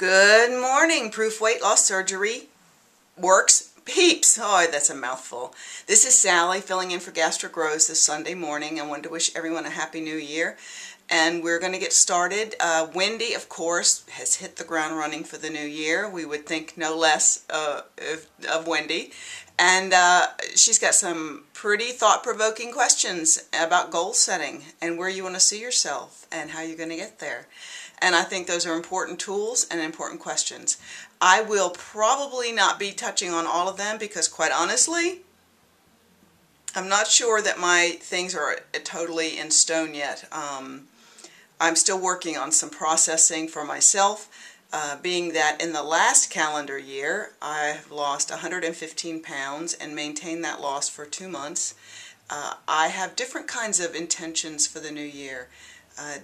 Good morning. Proof Weight Loss Surgery works. Peeps. Oh, that's a mouthful. This is Sally filling in for Gastric Rose this Sunday morning. I wanted to wish everyone a Happy New Year. And we're going to get started. Wendy, of course, has hit the ground running for the new year. We would think no less of Wendy. And she's got some pretty thought-provoking questions about goal setting and where you want to see yourself and how you're going to get there. And I think those are important tools and important questions. I will probably not be touching on all of them because, quite honestly, I'm not sure that my things are totally in stone yet. I'm still working on some processing for myself, being that in the last calendar year, I've lost 115 pounds and maintained that loss for 2 months. I have different kinds of intentions for the new year.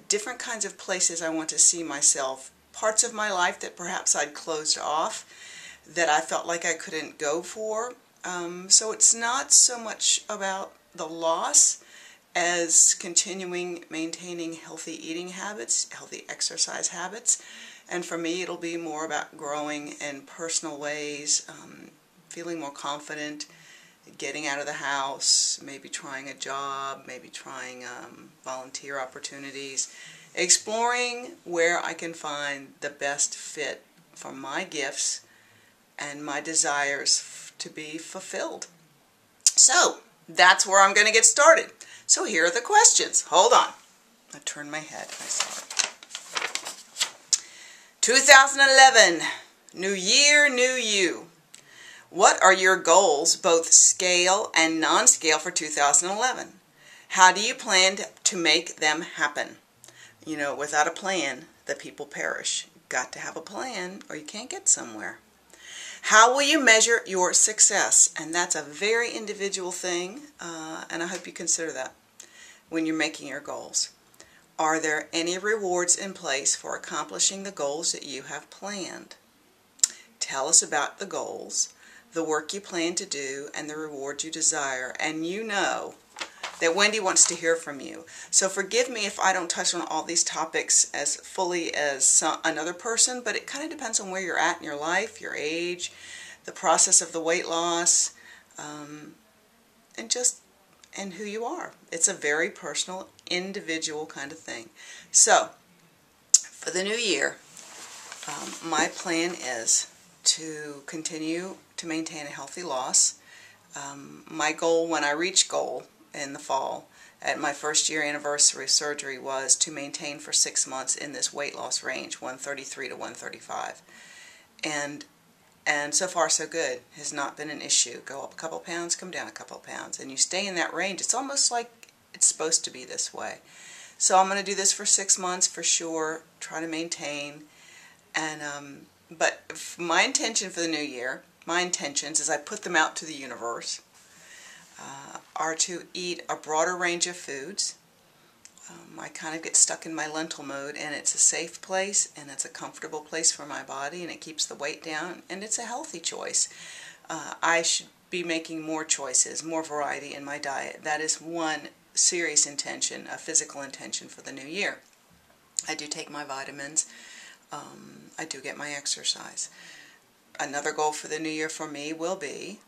Different kinds of places I want to see myself, parts of my life that perhaps I'd closed off that I felt like I couldn't go for. So it's not so much about the loss as continuing maintaining healthy eating habits, healthy exercise habits. And for me, it'll be more about growing in personal ways, feeling more confident, getting out of the house, maybe trying a job, maybe trying volunteer opportunities, exploring where I can find the best fit for my gifts and my desires to be fulfilled. So that's where I'm going to get started. So here are the questions. Hold on. I turned my head. I saw it. 2011, new year, new you. What are your goals, both scale and non-scale, for 2011? How do you plan to make them happen? You know, without a plan, the people perish. You've got to have a plan or you can't get somewhere. How will you measure your success? And that's a very individual thing, and I hope you consider that when you're making your goals. Are there any rewards in place for accomplishing the goals that you have planned? Tell us about the goals, the work you plan to do, and the rewards you desire. And you know that Wendy wants to hear from you. So forgive me if I don't touch on all these topics as fully as another person, but it kind of depends on where you're at in your life, your age, the process of the weight loss, and who you are. It's a very personal, individual kind of thing. So, for the new year, my plan is to continue to maintain a healthy loss. My goal when I reach goal in the fall at my first year anniversary of surgery was to maintain for 6 months in this weight loss range, 133 to 135. And so far so good. Has not been an issue. Go up a couple pounds, come down a couple pounds, and you stay in that range. It's almost like it's supposed to be this way. So I'm going to do this for 6 months for sure, try to maintain. And but my intention for the new year, my intentions, as I put them out to the universe, are to eat a broader range of foods. I kind of get stuck in my lentil mode, and it's a safe place, and it's a comfortable place for my body, and it keeps the weight down, and it's a healthy choice. I should be making more choices, more variety in my diet. That is one serious intention, a physical intention for the new year. I do take my vitamins. I do get my exercise. Another goal for the new year for me will be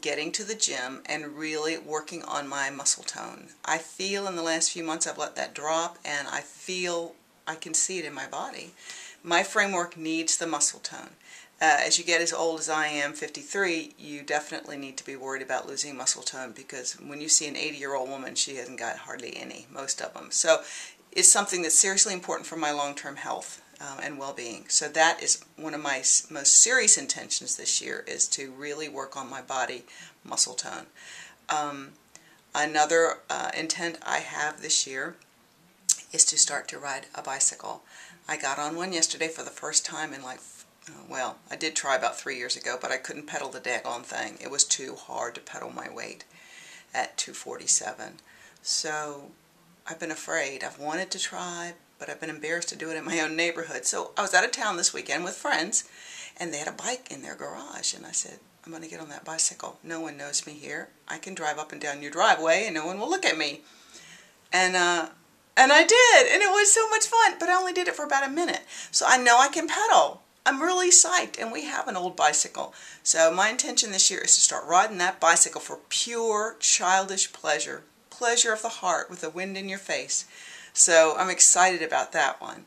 getting to the gym and really working on my muscle tone. I feel in the last few months I've let that drop, and I feel I can see it in my body. My framework needs the muscle tone. As you get as old as I am, 53, you definitely need to be worried about losing muscle tone, because when you see an 80-year-old woman, she hasn't got hardly any, most of them. So it's something that's seriously important for my long-term health and well-being. So that is one of my most serious intentions this year, is to really work on my body muscle tone. Another intent I have this year is to start to ride a bicycle. I got on one yesterday for the first time in well, I did try about 3 years ago, but I couldn't pedal the daggone thing. It was too hard to pedal my weight at 247. So I've been afraid. I've wanted to try, but I've been embarrassed to do it in my own neighborhood. So I was out of town this weekend with friends, and they had a bike in their garage, and I said, I'm going to get on that bicycle. No one knows me here. I can drive up and down your driveway, and no one will look at me. And I did, and it was so much fun, but I only did it for about a minute. So I know I can pedal. I'm really psyched, and we have an old bicycle. So my intention this year is to start riding that bicycle for pure childish pleasure. Pleasure of the heart with the wind in your face. So I'm excited about that one.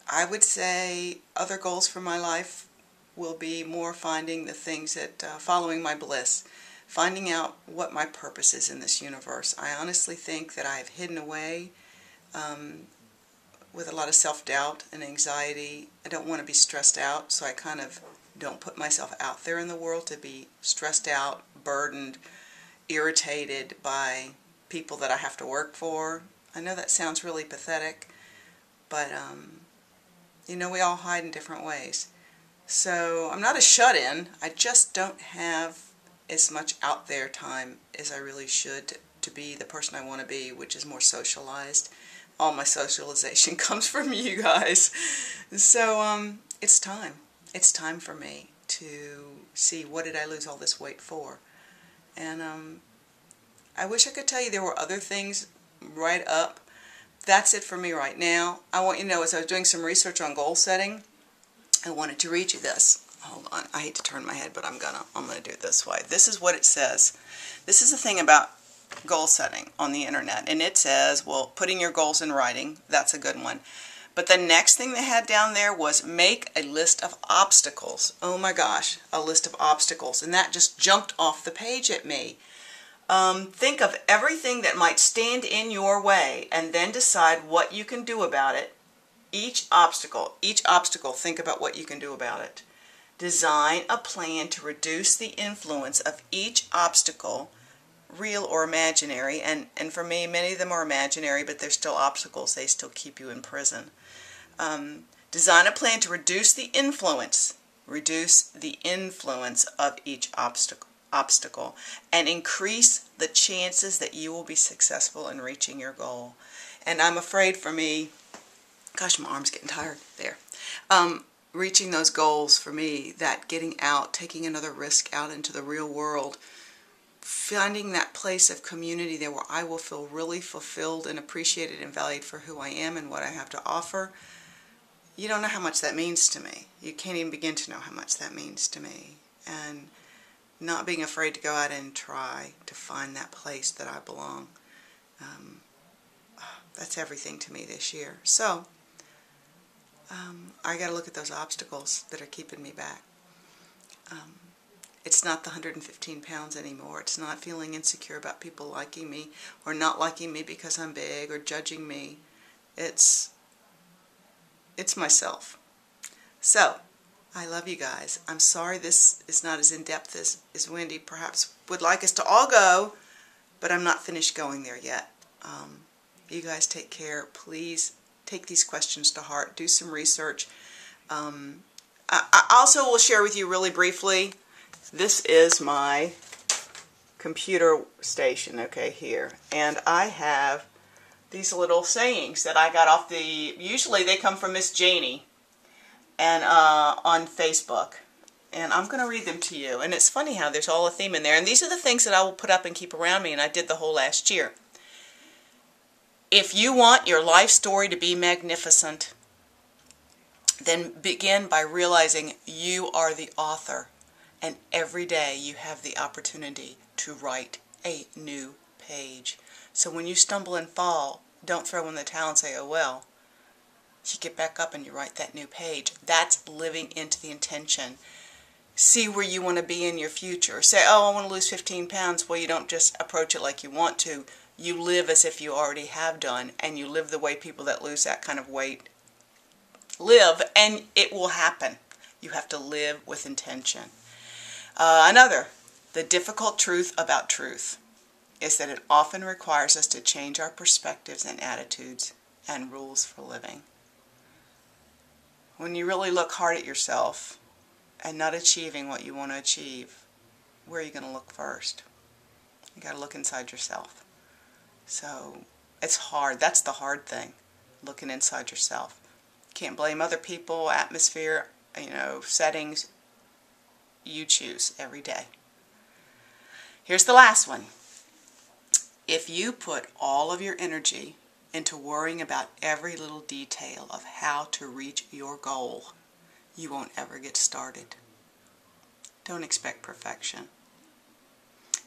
I would say other goals for my life will be more finding the things that, following my bliss. Finding out what my purpose is in this universe. I honestly think that I have hidden away with a lot of self-doubt and anxiety. I don't want to be stressed out, so I kind of don't put myself out there in the world to be stressed out, burdened, irritated by people that I have to work for. I know that sounds really pathetic, but you know, we all hide in different ways. So I'm not a shut-in. I just don't have as much out there time as I really should to be the person I want to be, which is more socialized. All my socialization comes from you guys. So it's time. It's time for me to see, what did I lose all this weight for? And I wish I could tell you there were other things right up. That's it for me right now. I want you to know, as I was doing some research on goal setting, I wanted to read you this. Hold on, I hate to turn my head, but I'm gonna do it this way. This is what it says. This is the thing about goal setting on the internet, and it says, well, putting your goals in writing, that's a good one. But the next thing they had down there was make a list of obstacles. Oh my gosh, a list of obstacles, and that just jumped off the page at me. Think of everything that might stand in your way, and then decide what you can do about it. Each obstacle, think about what you can do about it. Design a plan to reduce the influence of each obstacle, real or imaginary, and for me, many of them are imaginary, but they're still obstacles. They still keep you in prison. Design a plan to reduce the influence of each obstacle, and increase the chances that you will be successful in reaching your goal. And I'm afraid for me, gosh, my arm's getting tired there. Reaching those goals for me, that getting out, taking another risk out into the real world, finding that place of community there where I will feel really fulfilled and appreciated and valued for who I am and what I have to offer. You don't know how much that means to me. You can't even begin to know how much that means to me. And not being afraid to go out and try to find that place that I belong. That's everything to me this year. So, I got to look at those obstacles that are keeping me back. It's not the 115 pounds anymore. It's not feeling insecure about people liking me or not liking me because I'm big or judging me. It's myself. So, I love you guys. I'm sorry this is not as in-depth as Wendy perhaps would like us to all go, but I'm not finished going there yet. You guys take care. Please take these questions to heart. Do some research. I also will share with you really briefly, this is my computer station, okay, here. And I have these little sayings that I got off usually they come from Miss Janie and on Facebook. And I'm going to read them to you. And it's funny how there's all a theme in there. And these are the things that I will put up and keep around me, and I did the whole last year. If you want your life story to be magnificent, then begin by realizing you are the author, and every day you have the opportunity to write a new page. So when you stumble and fall, don't throw in the towel and say, oh well. You get back up and you write that new page. That's living into the intention. See where you want to be in your future. Say, oh, I want to lose 15 pounds. Well, you don't just approach it like you want to. You live as if you already have done, and you live the way people that lose that kind of weight live, and it will happen. You have to live with intention. The difficult truth about truth is that it often requires us to change our perspectives and attitudes and rules for living. When you really look hard at yourself and not achieving what you want to achieve, where are you going to look first? You got to look inside yourself. So it's hard. That's the hard thing, looking inside yourself. Can't blame other people, atmosphere, settings. You choose every day. Here's the last one. If you put all of your energy into worrying about every little detail of how to reach your goal, you won't ever get started. Don't expect perfection.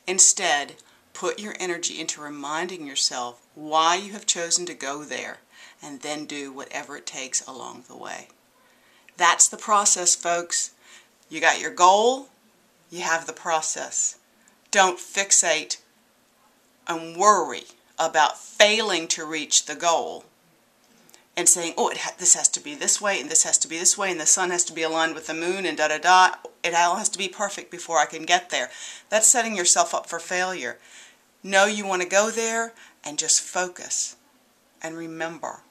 Instead, put your energy into reminding yourself why you have chosen to go there, and then do whatever it takes along the way. That's the process, folks. You got your goal, you have the process. Don't fixate and worry about failing to reach the goal and saying, oh, this has to be this way, and this has to be this way, and the sun has to be aligned with the moon, and da-da-da. It all has to be perfect before I can get there. That's setting yourself up for failure. Know you want to go there, and just focus. And remember,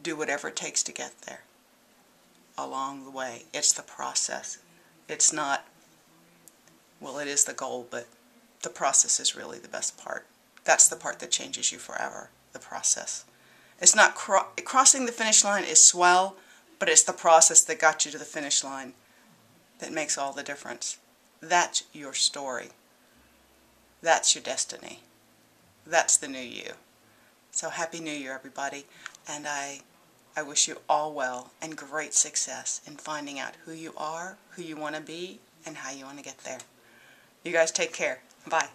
do whatever it takes to get there along the way. It's the process. It's not, well, it is the goal, but the process is really the best part. That's the part that changes you forever, the process. It's not crossing the finish line is swell, but it's the process that got you to the finish line that makes all the difference. That's your story. That's your destiny. That's the new you. So Happy New Year, everybody. And I wish you all well and great success in finding out who you are, who you want to be, and how you want to get there. You guys take care. Bye.